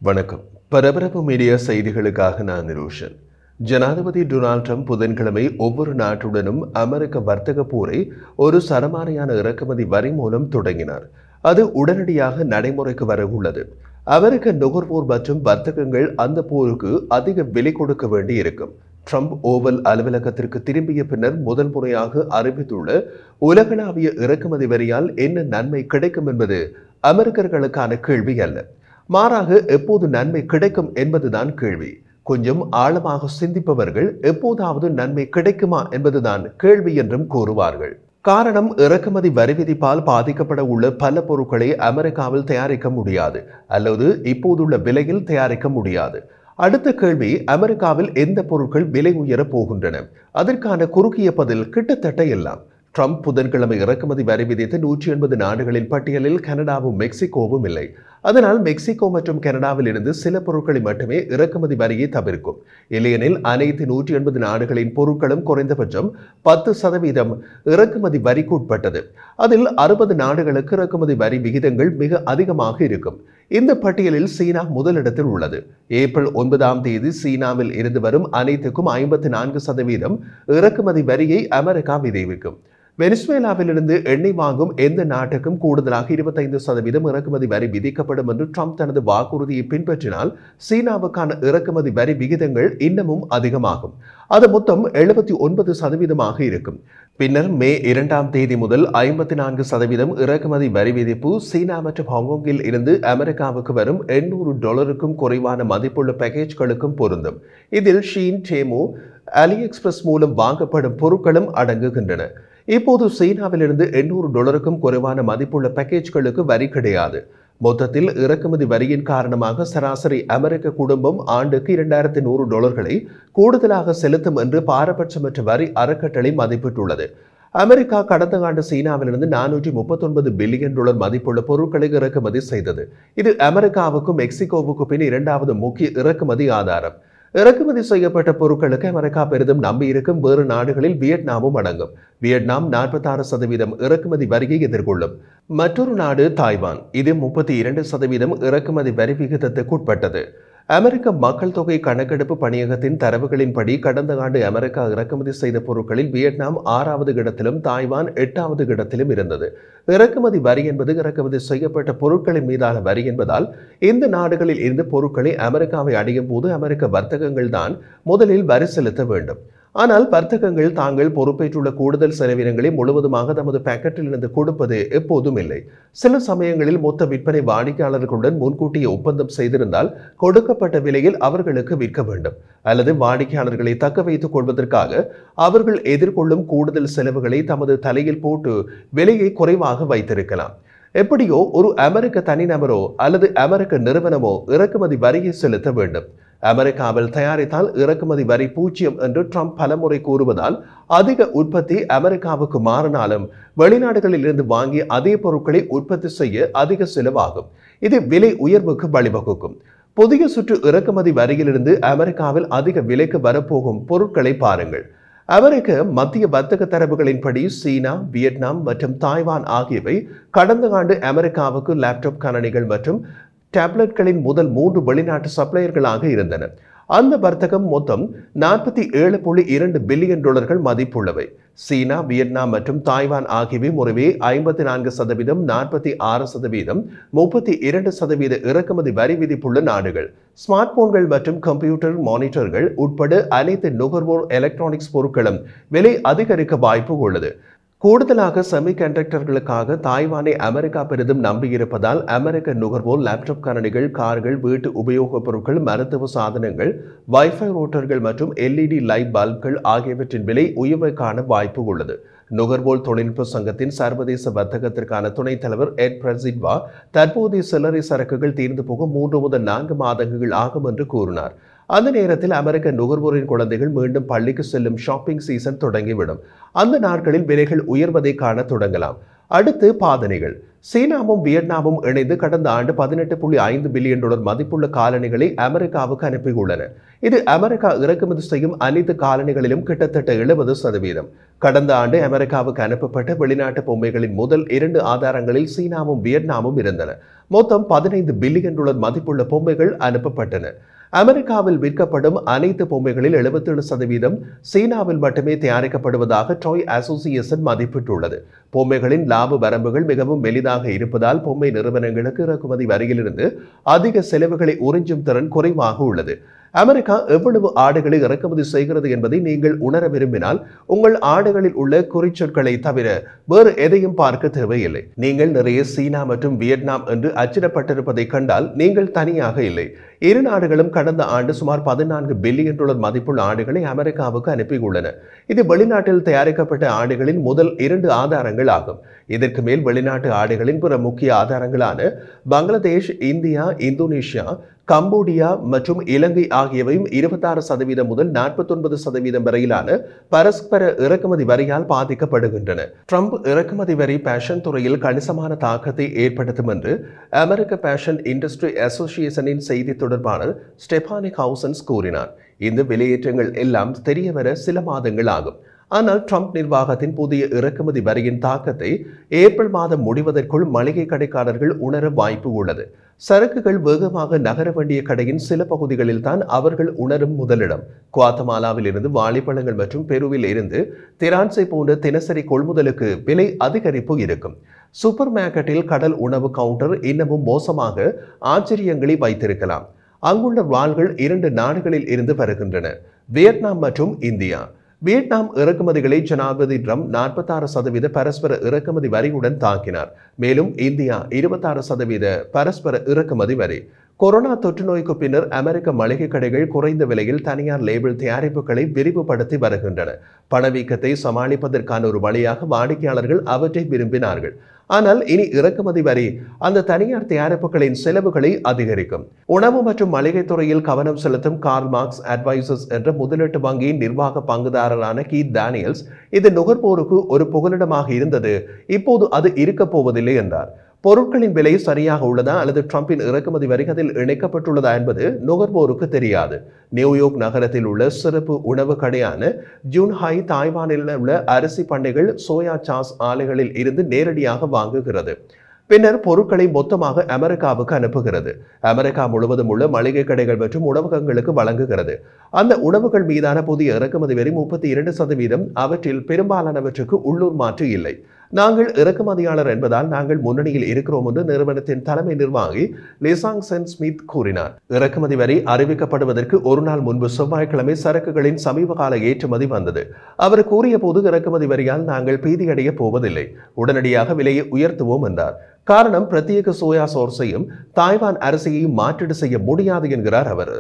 வணக்கம். பரபரப்பு மீடியா செய்திகளுக்காக நான் நிரோஷன். ஜனாதிபதி டொனால்ட் ட்ரம்ப் புதன்கிழமை ஒவ்வொரு நாட்டுடனும் அமெரிக்க வர்த்தக போரை ஒரு சரமாரியான இறக்குமதி வரி மூலம் தொடங்கினார். அது உடனடியாக நடைமுறைக்கு வர உள்ளது. அமெரிக்க நுகர்வோர் மற்றும் வர்த்தகங்கள் அந்த போருக்கு அதிக விலை கொடுக்க வேண்டி இருக்கும். ட்ரம்ப் ஓவல் அலுவலகத்திற்கு திரும்பிய பின்னர் முதல் முறையாக அறிவித்துள்ள உலகளாவிய இறக்குமதி வரியால் என்ன நன்மை கிடைக்கும் என்பது அமெரிக்கர்களுக்கான கேள்வி அல்ல. மாறாக எப்போது நன்மை கிடைக்கும் என்பதுதான் கேள்வி. கொஞ்சம் ஆழமாக சிந்திப்பவர்கள் எப்போதாவது நன்மை கிடைக்குமா என்பதுதான் கேள்வி என்றும் கூறுவார்கள். காரணம், இறக்குமதி வரி விதிப்பால் பாதிக்கப்பட உள்ள பல பொருட்களை அமெரிக்காவில் தயாரிக்க முடியாது அல்லது இப்போதுள்ள விலையில் தயாரிக்க முடியாது. அடுத்த கேள்வி, அமெரிக்காவில் எந்த பொருட்கள் விலை உயரப் போகின்றன? அதற்கான குறுகிய பதில் கிட்டத்தட்ட எல்லாம். ட்ரம்ப் புதன்கிழமை இறக்குமதி வரி விதித்த 180 நாடுகளின் பட்டியலில் கனடாவும் மெக்சிகோவும் இல்லை. அதனால் மெக்சிகோ மற்றும் கனடாவில் இருந்து சில பொருட்களை மட்டுமே இறக்குமதி வரியை தவிர்க்கும். இல்லையெனில் அனைத்து 180 நாடுகளின் பொருட்களும் குறைந்தபட்சம் 10% இறக்குமதி வரிக்கு உட்பட்டது. அதில் 60 நாடுகளுக்கு இறக்குமதி வரி விகிதங்கள் மிக அதிகமாக இருக்கும். இந்த பட்டியலில் சீனா முதலிடத்தில் உள்ளது. ஏப்ரல் 9 சீனாவில் இருந்து வரும் அனைத்துக்கும் 54% இறக்குமதி வரியை அமெரிக்கா விதிக்கும். வெனிசுவேலாவிலிருந்து எண்ணெய் வாங்கும் எந்த நாட்டுக்கும் கூடுதலாக 25% இறக்குமதி வரி விதிக்கப்படும் என்று ட்ரம்ப் தனது வாக்குறுதியை பின்பற்றினால் சீனாவுக்கான இறக்குமதி வரி விகிதங்கள் இன்னமும் அதிகமாகும். அது மொத்தம் 79% இருக்கும். பின்னர் மே 2 முதல் 54% இறக்குமதி வரி விதிப்பு சீனா மற்றும் ஹாங்காங்கில் இருந்து அமெரிக்காவுக்கு வரும் $800 குறைவான மதிப்புள்ள பேக்கேஜ்களுக்கும் பொருந்தும். இதில் ஷீன், டேமோ, அலி எக்ஸ்பிரஸ் மூலம் வாங்கப்படும் பொருட்களும் அடங்குகின்றன. இப்போது சீனாவிலிருந்து $800 குறைவான மதிப்புள்ள பேக்கேஜ்களுக்கு வரி கிடையாது. மொத்தத்தில் இறக்குமதி வரியின் காரணமாக சராசரி அமெரிக்க குடும்பம் ஆண்டுக்கு $2100 கூடுதலாக செலுத்தும் என்று பாரபட்சமற்ற வரி அறக்கட்டளை மதிப்பிட்டுள்ளது. அமெரிக்கா கடந்த ஆண்டு சீனாவிலிருந்து $439 பில்லியன் மதிப்புள்ள பொருட்களை இறக்குமதி செய்தது. இது அமெரிக்காவுக்கும் மெக்சிகோவுக்கு பின் இரண்டாவது முக்கிய இறக்குமதி ஆதாரம். இறக்குமதி செய்யப்பட்ட பொருட்களுக்கு அமெரிக்கா பெரிதும் நம்பியிருக்கும் வேறு நாடுகளில் வியட்நாமும் அடங்கும். வியட்நாம் 46% இறக்குமதி வரியை எதிர்கொள்ளும். மற்றொரு நாடு தாய்வான். இது 32% இறக்குமதி வரி விகிதத்துக்கு உட்பட்டது. அமெரிக்க மக்கள் தொகை கணக்கெடுப்பு பணியகத்தின் தரவுகளின்படி கடந்த ஆண்டு அமெரிக்கா இறக்குமதி செய்த பொருட்களில் வியட்நாம் 6வது இடத்திலும் தாய்வான் 8வது இடத்திலும் இருந்தது. இறக்குமதி வரி என்பது இறக்குமதி செய்யப்பட்ட பொருட்களின் மீதான வரி என்பதால் இந்த நாடுகளில் இருந்து பொருட்களை அமெரிக்காவை அடையும் போது அமெரிக்க வர்த்தகங்கள் தான் முதலில் வரி செலுத்த வேண்டும். ஆனால் வர்த்தகங்கள் தாங்கள் பொறுப்பேற்றுள்ள கூடுதல் செலவினங்களை முழுவதுமாக தமது பாக்கெட்டில் இருந்து கொடுப்பது எப்போதும் இல்லை. சில சமயங்களில் மொத்த விற்பனை வாடிக்கையாளர்களுடன் முன்கூட்டிய ஒப்பந்தம் செய்திருந்தால் கொடுக்கப்பட்ட விலையில் அவர்களுக்கு விற்க வேண்டும் அல்லது வாடிக்கையாளர்களை தக்க வைத்துக் கொள்வதற்காக அவர்கள் எதிர்கொள்ளும் கூடுதல் செலவுகளை தமது தலையில் போட்டு விலையை குறைவாக வைத்திருக்கலாம். எப்படியோ ஒரு அமெரிக்க தனிநபரோ அல்லது அமெரிக்க நிறுவனமோ இறக்குமதி வரியை செலுத்த வேண்டும். அமெரிக்காவில் தயாரித்தால் இறக்குமதி வரி 0 என்று ட்ரம்ப் பலமுறை கூறுவதால் அதிக உற்பத்தி அமெரிக்காவுக்கு மாறினாலும் வெளிநாடுகளில் இருந்து வாங்கி அதே பொருட்களை உற்பத்தி செய்ய அதிக செலவாகும். இது விலை உயர்வுக்கு வழிவகுக்கும். புதிய சுற்று இறக்குமதி வரியிலிருந்து அமெரிக்காவில் அதிக விலைக்கு வரப்போகும் பொருட்களை பாருங்கள். அமெரிக்க மத்திய வர்த்தக தரவுகளின்படி சீனா, வியட்நாம் மற்றும் தாய்வான் ஆகியவை கடந்த ஆண்டு அமெரிக்காவுக்கு லேப்டாப் கணனிகள் மற்றும் டேப்லெட்களின் முதல் 3 வெளிநாட்டு சப்ளையர்களாக இருந்தன. அந்த வர்த்தகம் மொத்தம் $47.2 பில்லியன் மதிப்புள்ளவை. சீனா, வியட்நாம் மற்றும் தாய்வான் ஆகியவை முறையே 54%, 46%, 32% இறக்குமதி வரி விதிப்புள்ள நாடுகள். ஸ்மார்ட் போன்கள் மற்றும் கம்ப்யூட்டர் மானிட்டர்கள் உட்பட அனைத்து நுகர்வோர் எலக்ட்ரானிக்ஸ் பொருட்களும் விலை அதிகரிக்க வாய்ப்பு உள்ளது. கூடுதலாக செமிகண்டக்டர்களுக்காக தாய்வானை அமெரிக்கா பெரிதும் நம்பியிருப்பதால் அமெரிக்க நுகர்வோர் லேப்டாப் கணனிகள், கார்கள், வீட்டு உபயோகப் பொருட்கள், மருத்துவ சாதனங்கள், வைஃபை ரூட்டர்கள் மற்றும் LED லைட் பல்புகள் ஆகியவற்றின் விலை உயர்வை காண வாய்ப்பு உள்ளது. நுகர்வோர் தொழில்நுட்ப சங்கத்தின் சர்வதேச வர்த்தகத்திற்கான துணைத் தலைவர் எட் பிரசிட்வா தற்போதைய சில்லறை சரக்குகள் தீர்ந்து போக 3 முதல் 4 மாதங்கள் ஆகும் என்று கூறினார். அந்த நேரத்தில் அமெரிக்க நுகர்வோரின் குழந்தைகள் மீண்டும் பள்ளிக்கு செல்லும் ஷாப்பிங் சீசன் தொடங்கிவிடும். அந்த நாட்களில் விலைகள் உயர்வதை காண தொடங்கலாம். அடுத்து பாதனைகள். சீனாவும் வியட்நாமும் இணைந்து கடந்த ஆண்டு $18.5 பில்லியன் மதிப்புள்ள காலணிகளை அமெரிக்காவுக்கு அனுப்பியுள்ளன. இது அமெரிக்கா இறக்குமதி செய்யும் அனைத்து காலணிகளிலும் கிட்டத்தட்ட 70%. கடந்த ஆண்டு அமெரிக்காவுக்கு அனுப்பப்பட்ட வெளிநாட்டு பொம்மைகளின் முதல் 2 ஆதாரங்களில் சீனாவும் வியட்நாமும் இருந்தன. மொத்தம் $15 பில்லியன் மதிப்புள்ள பொம்மைகள் அனுப்பப்பட்டன. அமெரிக்காவில் விற்கப்படும் அனைத்து பொம்மைகளில் 77% சீனாவில் மட்டுமே தயாரிக்கப்படுவதாக டாய் அசோசியேஷன் மதிப்பிட்டுள்ளது. பொம்மைகளின் லாப வரம்புகள் மிகவும் மெலிதாக இருப்பதால் பொம்மை நிறுவனங்களுக்கு இறக்குமதி வரியிலிருந்து அதிக செலவுகளை உறிஞ்சும் திறன் குறைவாக உள்ளது. அமெரிக்கா எவ்வளவு ஆடைகளை இறக்குமதி செய்கிறது என்பதை நீங்கள் உணர விரும்பினால் உங்கள் ஆடைகளில் உள்ள குறிச்சொற்களை தவிர வேறு எதையும் பார்க்க தேவையில்லை. நீங்கள் நிறைய சீனா மற்றும் வியட்நாம் என்று அச்சிடப்பட்டிருப்பதை கண்டால் நீங்கள் தனியாக இல்லை. இரு நாடுகளும் கடந்த ஆண்டு சுமார் $14 பில்லியன் மதிப்புள்ள ஆடைகளை அமெரிக்காவுக்கு அனுப்பியுள்ளன. இது வெளிநாட்டில் தயாரிக்கப்பட்ட ஆடைகளின் முதல் 2 ஆதாரங்கள் ஆகும். இதற்கு மேல் வெளிநாட்டு ஆடைகளின் பிற முக்கிய ஆதாரங்களான பங்களாதேஷ், இந்தியா, இந்தோனேஷியா, கம்போடியா மற்றும் இலங்கை ஆகியவையும் 26% முதல் 49% வரையிலான பரஸ்பர இறக்குமதி வரியால் பாதிக்கப்படுகின்றன. ட்ரம்ப் இறக்குமதி வரி பேஷன் துறையில் கணிசமான தாக்கத்தை ஏற்படுத்தும் என்று அமெரிக்க பேஷன் இண்டஸ்ட்ரி அசோசியேஷனின் செய்தி தொடர்பாளர் ஸ்டெபானி ஹவுசன்ஸ் கூறினார். இந்த விலையேற்றங்கள் எல்லாம் தெரியவர சில மாதங்கள் ஆகும். ஆனால் ட்ரம்ப் நிர்வாகத்தின் புதிய இறக்குமதி வரியின் தாக்கத்தை ஏப்ரல் மாதம் முடிவதற்குள் மளிகை கடைக்காரர்கள் உணர வாய்ப்பு உள்ளது. சரக்குகள் வேகமாக நகர வேண்டிய கடையின் சில பகுதிகளில் தான் அவர்கள் உணரும் முதலிடம். குவாத்தமாலாவில் இருந்து வாழைப்பழங்கள் மற்றும் பெருவில் இருந்து திராட்சை போன்ற தினசரி கொள்முதலுக்கு விலை அதிகரிப்பு இருக்கும். சூப்பர் மார்க்கெட்டில் கடல் உணவு கவுண்டர் இன்னமும் மோசமாக ஆச்சரியங்களை வைத்திருக்கலாம். அங்குள்ள வாள்கள் 2 நாடுகளில் இருந்து வருகின்றன, வியட்நாம் மற்றும் இந்தியா. வியட்நாம் இறக்குமதிகளை ஜனாதிபதி ட்ரம்ப் 46% பரஸ்பர இறக்குமதி வரியுடன் தாக்கினார். மேலும் இந்தியா 26% பரஸ்பர இறக்குமதி வரி. கொரோனா தொற்று நோய்க்கு பின்னர் அமெரிக்க மளிகை கடைகள் குறைந்த விலையில் தனியார் லேபிள் தயாரிப்புகளை விரிவுபடுத்தி வருகின்றன. பணவீக்கத்தை சமாளிப்பதற்கான ஒரு வழியாக வாடிக்கையாளர்கள் அவற்றை விரும்பினார்கள். ஆனால் இனி இறக்குமதி வரி அந்த தனியார் தயாரிப்புகளின் செலவுகளை அதிகரிக்கும். உணவு மற்றும் மளிகை துறையில் கவனம் செலுத்தும் கார்ல் மார்க்ஸ் அட்வைசர்ஸ் என்ற முதலீட்டு வங்கியின் நிர்வாக பங்குதாரரான கீத் டேனியல்ஸ், இது நுகர்வோருக்கு ஒரு புகலிடமாக இருந்தது, இப்போது அது இருக்கப் போவதில்லை என்றார். பொருட்களின் விலை சரியாக உள்ளதா அல்லது ட்ரம்பின் இறக்குமதி வரி அதில் இணைக்கப்பட்டுள்ளதா என்பது நுகர்வோருக்கு தெரியாது. நியூயார்க் நகரத்தில் உள்ள சிறப்பு உணவு கடையான ஜூன்ஹாய் தாய்வானில் உள்ள அரிசி பண்ணைகள் சோயா சாஸ் ஆலைகளில் இருந்து நேரடியாக வாங்குகிறது. பின்னர் பொருட்களை மொத்தமாக அமெரிக்காவுக்கு அனுப்புகிறது. அமெரிக்கா முழுவதும் உள்ள மளிகை கடைகள் மற்றும் உணவகங்களுக்கு வழங்குகிறது. அந்த உணவுகள் மீதான புதிய இறக்குமதி வரி 32%. அவற்றில் பெரும்பாலானவற்றுக்கு உள்ளூர் மாற்று இல்லை. நாங்கள் இறக்குமதியாளர் என்பதால் நாங்கள் முன்னணியில் இருக்கிறோம் என்று நிறுவனத்தின் தலைமை நிர்வாகி லிசாங் சென் ஸ்மித் கூறினார். இறக்குமதி வரி அறிவிக்கப்படுவதற்கு ஒரு நாள் முன்பு செவ்வாய்க்கிழமை சரக்குகளின் சமீபகால ஏற்றுமதி வந்தது. அவர் கூறிய போது இறக்குமதி வரியால் நாங்கள் பீதியடைய போவதில்லை, உடனடியாக விலையை உயர்த்துவோம் என்றார். காரணம் பிரத்யேக சோயா சோர்ஸையும் தாய்வான் அரிசியையும் மாற்றீடு செய்ய முடியாது என்கிறார் அவர்.